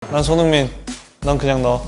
난 손흥민. 넌 그냥 너.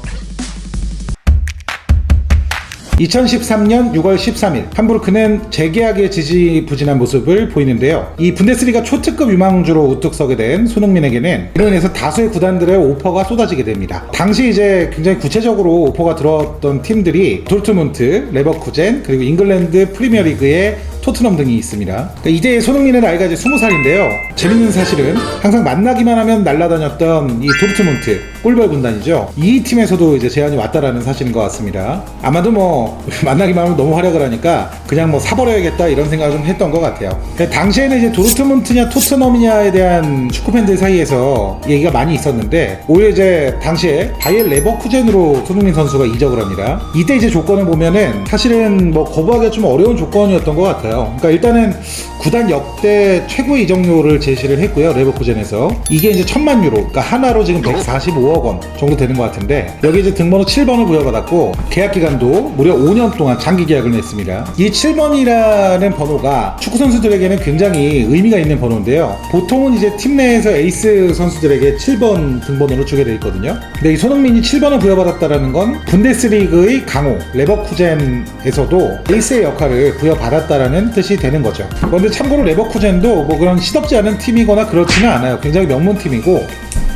2013년 6월 13일 함부르크는 재계약에 지지부진한 모습을 보이는데요. 이 분데스리가 초특급 유망주로 우뚝 서게 된 손흥민에게는 이로 인해서 다수의 구단들의 오퍼가 쏟아지게 됩니다. 당시 이제 굉장히 구체적으로 오퍼가 들어왔던 팀들이 도르트문트, 레버쿠젠, 그리고 잉글랜드 프리미어리그의 토트넘 등이 있습니다. 이제 손흥민의 나이가 이제 20살인데요. 재밌는 사실은 항상 만나기만 하면 날아다녔던 이 도르트문트 꿀벌 군단이죠. 이 팀에서도 이제 제안이 왔다라는 사실인 것 같습니다. 아마도 뭐 만나기만 하면 너무 활약을 하니까 그냥 뭐 사버려야겠다 이런 생각을 좀 했던 것 같아요. 당시에는 이제 도르트문트냐 토트넘이냐에 대한 축구 팬들 사이에서 얘기가 많이 있었는데 오히려 이제 당시에 바이엘 레버쿠젠으로 손흥민 선수가 이적을 합니다. 이때 이제 조건을 보면은 사실은 뭐 거부하기가 좀 어려운 조건이었던 것 같아요. 그러니까 일단은 구단 역대 최고의 이적료를 제시를 했고요. 레버쿠젠에서 이게 이제 1000만 유로, 그러니까 하나로 지금 145억 원 정도 되는 것 같은데 여기 이제 등번호 7번을 부여받았고 계약 기간도 무려 5년 동안 장기 계약을 냈습니다. 이 7번이라는 번호가 축구 선수들에게는 굉장히 의미가 있는 번호인데요. 보통은 이제 팀 내에서 에이스 선수들에게 7번 등번호를 주게 돼 있거든요. 근데 이 손흥민이 7번을 부여받았다는 건 분데스리그의 강호 레버쿠젠에서도 에이스의 역할을 부여받았다라는 뜻이 되는 거죠. 그런데 참고로 레버쿠젠도 뭐 그런 시덥지 않은 팀이거나 그렇지는 않아요. 굉장히 명문팀이고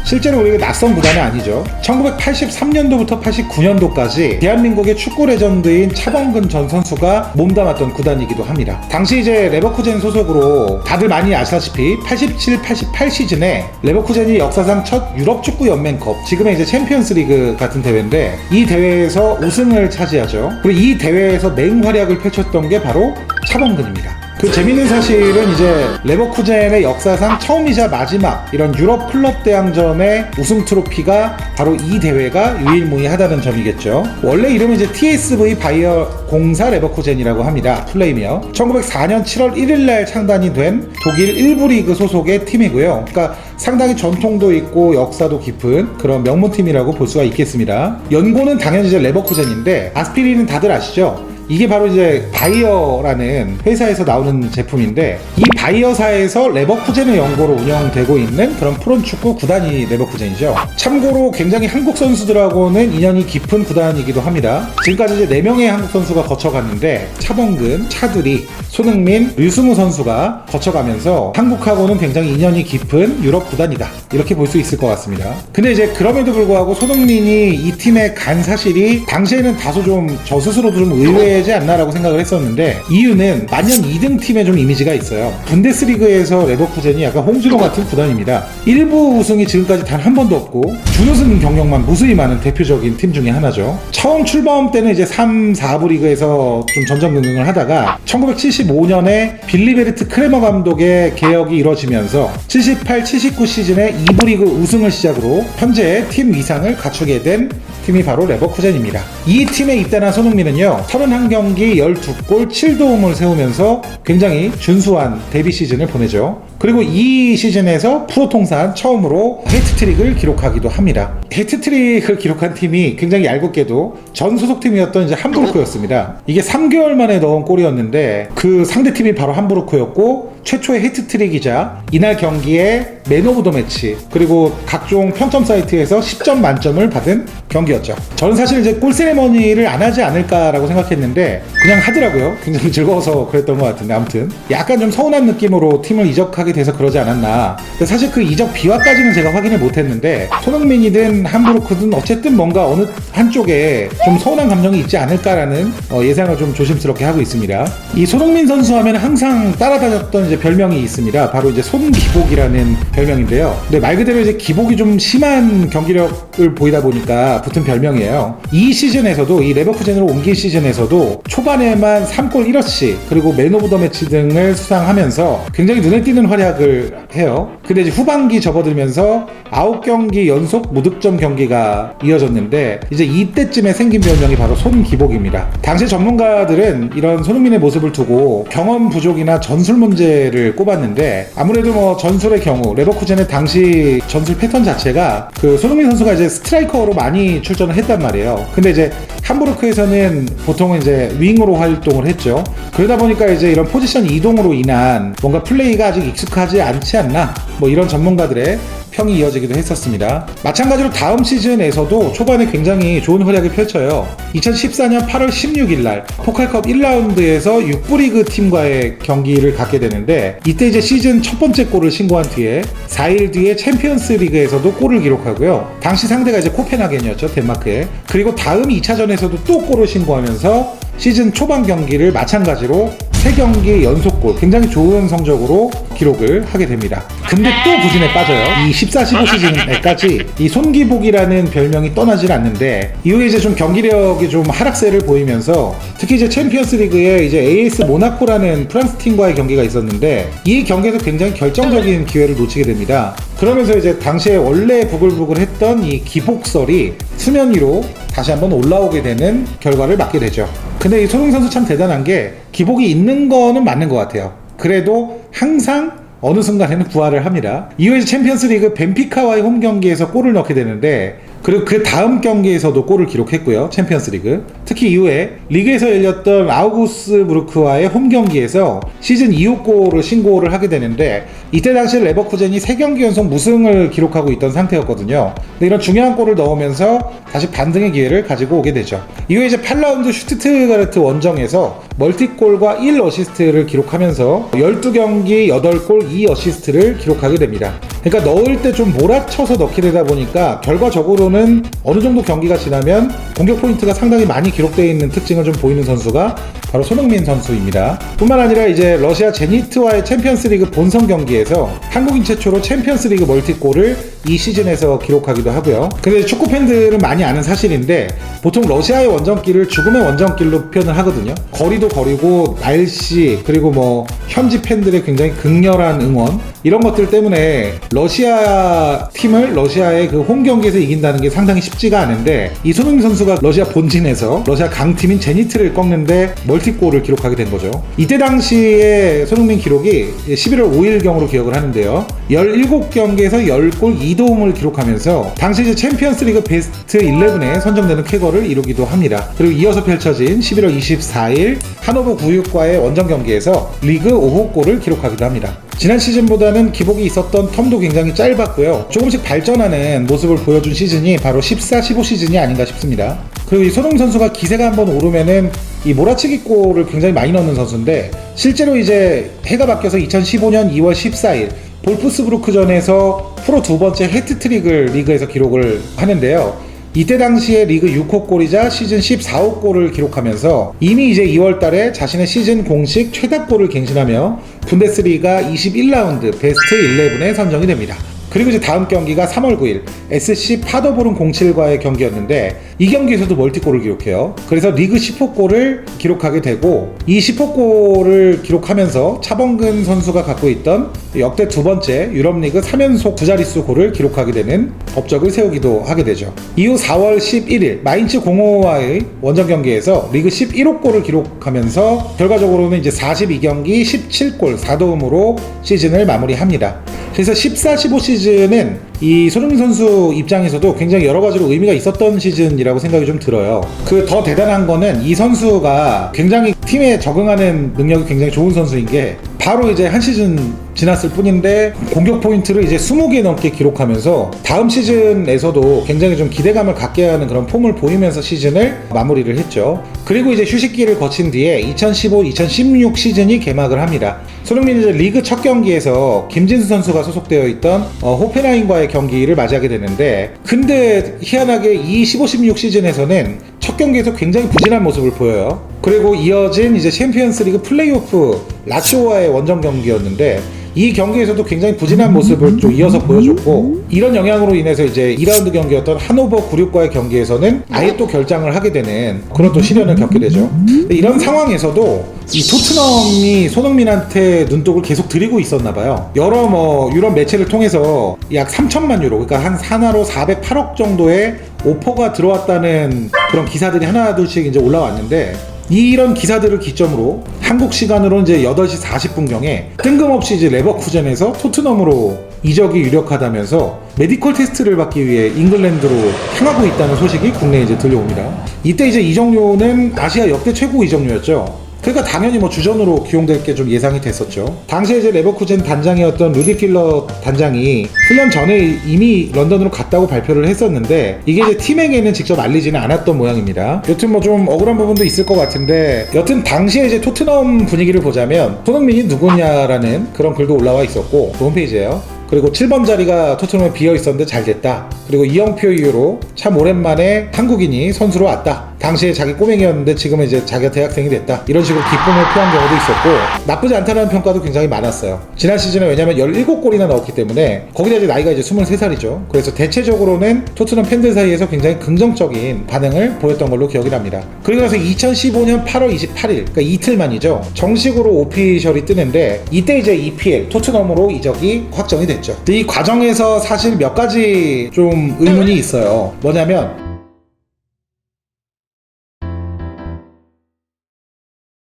실제로 우리가 낯선 구단은 아니죠. 1983년도부터 89년도까지 대한민국의 축구 레전드인 차범근 전 선수가 몸담았던 구단이기도 합니다. 당시 이제 레버쿠젠 소속으로 다들 많이 아시다시피 87, 88 시즌에 레버쿠젠이 역사상 첫 유럽 축구 연맹컵, 지금의 이제 챔피언스 리그 같은 대회인데 이 대회에서 우승을 차지하죠. 그리고 이 대회에서 맹활약을 펼쳤던 게 바로 차범근입니다. 그 재밌는 사실은 이제 레버쿠젠의 역사상 처음이자 마지막 이런 유럽 클럽 대항전의 우승 트로피가 바로 이 대회가 유일무이하다는 점이겠죠. 원래 이름은 이제 TSV 바이어 공사 레버쿠젠이라고 합니다. 플레이며 1904년 7월 1일날 창단이 된 독일 1부 리그 소속의 팀이고요. 그러니까 상당히 전통도 있고 역사도 깊은 그런 명문팀이라고 볼 수가 있겠습니다. 연고는 당연히 이제 레버쿠젠인데 아스피린은 다들 아시죠? 이게 바로 이제 바이어라는 회사에서 나오는 제품인데 이 바이어사에서 레버쿠젠의 연고로 운영되고 있는 그런 프로축구 구단이 레버쿠젠이죠. 참고로 굉장히 한국 선수들하고는 인연이 깊은 구단이기도 합니다. 지금까지 이제 4명의 한국 선수가 거쳐갔는데 차범근, 차두리, 손흥민, 류승우 선수가 거쳐가면서 한국하고는 굉장히 인연이 깊은 유럽 구단이다 이렇게 볼 수 있을 것 같습니다. 근데 이제 그럼에도 불구하고 손흥민이 이 팀에 간 사실이 당시에는 다소 좀 저 스스로도 좀 의외지 않나라고 생각을 했었는데 이유는 만년 2등 팀에 좀 이미지가 있어요. 분데스리그에서 레버쿠젠이 약간 홍진호 같은 구단입니다. 1부 우승이 지금까지 단 한 번도 없고 준우승 경력만 무수히 많은 대표적인 팀 중에 하나죠. 처음 출범 때는 이제 3, 4부 리그에서 좀 전전긍긍을 하다가 1975년에 빌리베르트 크레머 감독의 개혁이 이뤄지면서 78, 79 시즌에 2부 리그 우승을 시작으로 현재 팀 위상을 갖추게 된 팀이 바로 레버쿠젠입니다. 이 팀에 입단한 손흥민은요 31경기 12골 7도움을 세우면서 굉장히 준수한 데뷔 시즌을 보내죠. 그리고 이 시즌에서 프로 통산 처음으로 해트트릭을 기록하기도 합니다. 해트트릭을 기록한 팀이 굉장히 얄궂게도 전 소속팀이었던 이제 함부르크였습니다. 이게 3개월 만에 넣은 골이었는데 그 상대팀이 바로 함부르크였고 최초의 해트트릭이자 이날 경기에 맨 오브 더 매치 그리고 각종 평점 사이트에서 10점 만점을 받은 경기였죠. 저는 사실 이제 골 세레머니를 안 하지 않을까라고 생각했는데 그냥 하더라고요. 굉장히 즐거워서 그랬던 것 같은데 아무튼 약간 좀 서운한 느낌으로 팀을 이적하게 돼서 그러지 않았나. 근데 사실 그 이적 비화까지는 제가 확인을 못했는데 손흥민이든 함부르크든 어쨌든 뭔가 어느 한쪽에 좀 서운한 감정이 있지 않을까라는 예상을 좀 조심스럽게 하고 있습니다. 이 손흥민 선수 하면 항상 따라다녔던 이제 별명이 있습니다. 바로 이제 손기복이라는 별명인데요. 근데 말 그대로 이제 기복이 좀 심한 경기력을 보이다 보니까 붙은 별명이에요. 이 시즌에서도 이 레버쿠젠으로 옮긴 시즌에서도 초반에만 3골 1어시스트 그리고 맨 오브 더 매치 등을 수상하면서 굉장히 눈에 띄는 활약을 해요. 근데 이제 후반기 접어들면서 9경기 연속 무득점 경기가 이어졌는데 이제 이때쯤에 생긴 별명이 바로 손기복입니다. 당시 전문가들은 이런 손흥민의 모습을 두고 경험 부족이나 전술 문제를 꼽았는데 아무래도 뭐 전술의 경우 레버쿠젠의 당시 전술 패턴 자체가 그 손흥민 선수가 이제 스트라이커로 많이 출전을 했단 말이에요. 근데 이제 함부르크에서는 보통은 이제 윙으로 활동을 했죠. 그러다 보니까 이제 이런 포지션 이동으로 인한 뭔가 플레이가 아직 익숙하지 않지 않나 뭐 이런 전문가들의 평이 이어지기도 했었습니다. 마찬가지로 다음 시즌에서도 초반에 굉장히 좋은 활약을 펼쳐요. 2014년 8월 16일 날 포칼컵 1라운드에서 6부 리그 팀과의 경기를 갖게 되는데, 이때 이제 시즌 첫 번째 골을 신고한 뒤에 4일 뒤에 챔피언스 리그에서도 골을 기록하고요. 당시 상대가 이제 코펜하겐이었죠, 덴마크에. 그리고 다음 2차전에서도 또 골을 신고하면서 시즌 초반 경기를 마찬가지로 3경기 연속골, 굉장히 좋은 성적으로 기록을 하게 됩니다. 근데 또 부진에 빠져요. 이 14-15 시즌에까지 이 손기복이라는 별명이 떠나질 않는데, 이후에 이제 좀 경기력이 좀 하락세를 보이면서 특히 이제 챔피언스 리그에 이제 AS 모나코라는 프랑스 팀과의 경기가 있었는데, 이 경기에서 굉장히 결정적인 기회를 놓치게 됩니다. 그러면서 이제 당시에 원래 부글부글했던 이 기복설이 수면 위로 다시 한번 올라오게 되는 결과를 맞게 되죠. 근데 이 손흥민 선수 참 대단한 게, 기복이 있는 거는 맞는 것 같아요. 그래도 항상 어느 순간에는 부활을 합니다. 이후에 챔피언스 리그 벤피카와의 홈 경기에서 골을 넣게 되는데, 그리고 그 다음 경기에서도 골을 기록했고요, 챔피언스 리그. 특히 이후에 리그에서 열렸던 아우구스부르크와의 홈 경기에서 시즌 2호 골을 신고를 하게 되는데, 이때 당시 레버쿠젠이 3경기 연속 무승을 기록하고 있던 상태였거든요. 근데 이런 중요한 골을 넣으면서 다시 반등의 기회를 가지고 오게 되죠. 이후에 이제 8라운드 슈투트가르트 원정에서 멀티골과 1어시스트를 기록하면서 12경기 8골 2어시스트를 기록하게 됩니다. 그러니까 넣을 때 좀 몰아쳐서 넣게 되다 보니까 결과적으로는 어느 정도 경기가 지나면 공격 포인트가 상당히 많이 기록되어 있는 특징을 좀 보이는 선수가 바로 손흥민 선수입니다. 뿐만 아니라 이제 러시아 제니트와의 챔피언스 리그 본선 경기에서 한국인 최초로 챔피언스 리그 멀티골을 이 시즌에서 기록하기도 하고요. 근데 축구 팬들은 많이 아는 사실인데, 보통 러시아의 원정길을 죽음의 원정길로 표현을 하거든요. 거리도 거리고 날씨, 그리고 뭐 현지 팬들의 굉장히 극렬한 응원, 이런 것들 때문에 러시아 팀을 러시아의 그 홈 경기에서 이긴다는 게 상당히 쉽지가 않은데, 이 손흥민 선수가 러시아 본진에서 러시아 강팀인 제니트를 꺾는데 멀티골을 기록하게 된 거죠. 이때 당시에 손흥민 기록이 11월 5일경으로 기억을 하는데요, 17경기에서 10골 2도움을 기록하면서 당시 이제 챔피언스 리그 베스트 11에 선정되는 쾌거를 이루기도 합니다. 그리고 이어서 펼쳐진 11월 24일 하노버 96과의 원정 경기에서 리그 5호 골을 기록하기도 합니다. 지난 시즌보다는 기복이 있었던 텀도 굉장히 짧았고요. 조금씩 발전하는 모습을 보여준 시즌이 바로 14-15 시즌이 아닌가 싶습니다. 그리고 이 손흥민 선수가 기세가 한번 오르면은 이 몰아치기 골을 굉장히 많이 넣는 선수인데, 실제로 이제 해가 바뀌어서 2015년 2월 14일 볼프스부르크전에서 프로 두 번째 해트트릭을 리그에서 기록을 하는데요. 이때 당시에 리그 6호 골이자 시즌 14호 골을 기록하면서 이미 이제 2월 달에 자신의 시즌 공식 최다골을 갱신하며 분데스리가 21라운드 베스트 11에 선정이 됩니다. 그리고 이제 다음 경기가 3월 9일 SC 파더보른 07과의 경기였는데, 이 경기에서도 멀티골을 기록해요. 그래서 리그 10호 골을 기록하게 되고, 이 10호 골을 기록하면서 차범근 선수가 갖고 있던 역대 두 번째 유럽리그 3연속 두 자릿수 골을 기록하게 되는 업적을 세우기도 하게 되죠. 이후 4월 11일 마인츠 05와의 원정 경기에서 리그 11호 골을 기록하면서 결과적으로는 이제 42경기 17골 4도움으로 시즌을 마무리합니다. 그래서 14-15 시즌은 이 손흥민 선수 입장에서도 굉장히 여러 가지로 의미가 있었던 시즌이라고 생각이 좀 들어요. 그 더 대단한 거는 이 선수가 굉장히 팀에 적응하는 능력이 굉장히 좋은 선수인 게, 바로 이제 한 시즌 지났을 뿐인데 공격 포인트를 이제 20개 넘게 기록하면서 다음 시즌에서도 굉장히 좀 기대감을 갖게 하는 그런 폼을 보이면서 시즌을 마무리를 했죠. 그리고 이제 휴식기를 거친 뒤에 2015-2016 시즌이 개막을 합니다. 손흥민은 이제 리그 첫 경기에서 김진수 선수가 소속되어 있던 호펜하임과의 경기를 맞이하게 되는데, 근데 희한하게 이 15-16 시즌에서는 첫 경기에서 굉장히 부진한 모습을 보여요. 그리고 이어진 이제 챔피언스 리그 플레이오프 라치오와의 원정 경기였는데, 이 경기에서도 굉장히 부진한 모습을 좀 이어서 보여줬고, 이런 영향으로 인해서 이제 2라운드 경기였던 하노버 96과의 경기에서는 아예 또 결장을 하게 되는 그런 또 시련을 겪게 되죠. 이런 상황에서도 이 토트넘이 손흥민한테 눈독을 계속 들이고 있었나 봐요. 여러 뭐 유럽 매체를 통해서 약 3천만 유로, 그러니까 한 하나로 408억 정도의 오퍼가 들어왔다는 그런 기사들이 하나둘씩 이제 올라왔는데, 이런 기사들을 기점으로 한국 시간으로 이제 8시 40분경에 뜬금없이 이제 레버쿠젠에서 토트넘으로 이적이 유력하다면서 메디컬 테스트를 받기 위해 잉글랜드로 향하고 있다는 소식이 국내에 이제 들려옵니다. 이때 이제 이적료는 아시아 역대 최고 이적료였죠. 그러니까 당연히 뭐 주전으로 기용될 게 좀 예상이 됐었죠. 당시에 이제 레버쿠젠 단장이었던 루디 필러 단장이 훈련 전에 이미 런던으로 갔다고 발표를 했었는데 이게 이제 팀에게는 직접 알리지는 않았던 모양입니다. 여튼 뭐 좀 억울한 부분도 있을 것 같은데 여튼 당시에 이제 토트넘 분위기를 보자면 손흥민이 누구냐라는 그런 글도 올라와 있었고 그 홈페이지에요. 그리고 7번 자리가 토트넘에 비어 있었는데 잘 됐다. 그리고 이영표 이후로 참 오랜만에 한국인이 선수로 왔다. 당시에 자기 꼬맹이였는데 지금은 이제 자기가 대학생이 됐다. 이런 식으로 기쁨을 표한 경우도 있었고 나쁘지 않다는 평가도 굉장히 많았어요. 지난 시즌에 왜냐면 17골이나 넣었기 때문에 거기다 이제 나이가 이제 23살이죠. 그래서 대체적으로는 토트넘 팬들 사이에서 굉장히 긍정적인 반응을 보였던 걸로 기억이 납니다. 그리고 나서 2015년 8월 28일 그러니까 이틀 만이죠. 정식으로 오피셜이 뜨는데 이때 이제 EPL 토트넘으로 이적이 확정이 됐죠. 이 과정에서 사실 몇 가지 좀 의문이 있어요. 뭐냐면